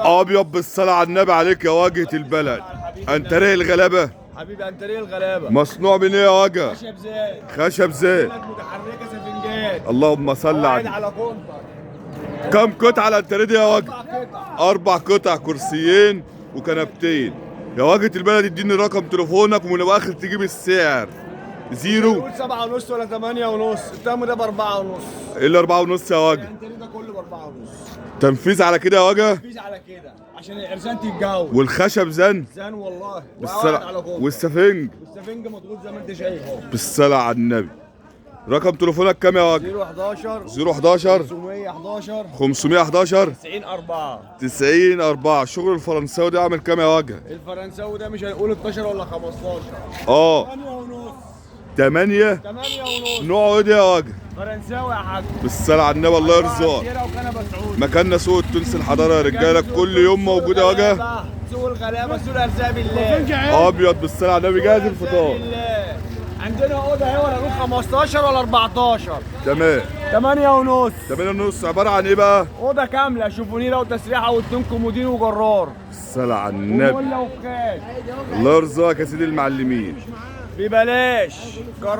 ابيض بالصلاه على النبي عليك يا واجهه البلد. انتريه الغلابه حبيبي انتريه الغلابه. مصنوع من ايه يا واجهه؟ خشب زيت. خشب زيت. متحركه سفنجات. اللهم صل قاعد على على كونتر. كم قطعه الانتريه دي يا واجهه؟ 4 قطع. 4 قطع، كرسيين وكنبتين. يا واجهه البلد اديني رقم تليفونك ومن الاخر تجيب السعر. زيرو قول 7 ونص ولا 8 ونص، التم ده ب 4 ونص. ايه ال 4 ونص يا واجهه؟ الانتريه ده كله ب 4 ونص. تنفيذ على كده يا واجهه؟ مفيش على كده عشان العرسان تتجوز. والخشب زن زان والله. وقاعد بالصلاة على كونتر. والسفنج والسفنج مضغوط زي ما انت شايف اهو. بالصلاة على النبي. رقم تليفونك كام يا واجهه؟ 011 011 511 511 90 4. 90 4. شغل الفرنساوي ده عامل كام يا واجهه؟ الفرنساوي ده مش هنقول 12 ولا 15. اه 8 ونص. 8. 8 ونص. نوعه ايه ده يا واجهه؟ فرنساوي يا حاج. بالصلاة على النبي الله يرزقك. كده وكنبه سعودي. مكاننا سوق التونس الحضاره يا رجاله، كل يوم موجود يا واجهه. سوق الغلابه، سوق الارزاق بالله. ابيض بالصلاة على النبي، جاهز الفطار. بالله. عندنا اوضه اهي ولا نقول 15 ولا 14. تمام. 8 ونص. 8 ونص عباره عن ايه بقى؟ اوضه كامله شوفونيره وتسريحه واتنين كومودين وجرار. بالصلاة على النبي. ومولة وخال. الله يرزقك يا سيدي المعلمين. ببلاش. جرار.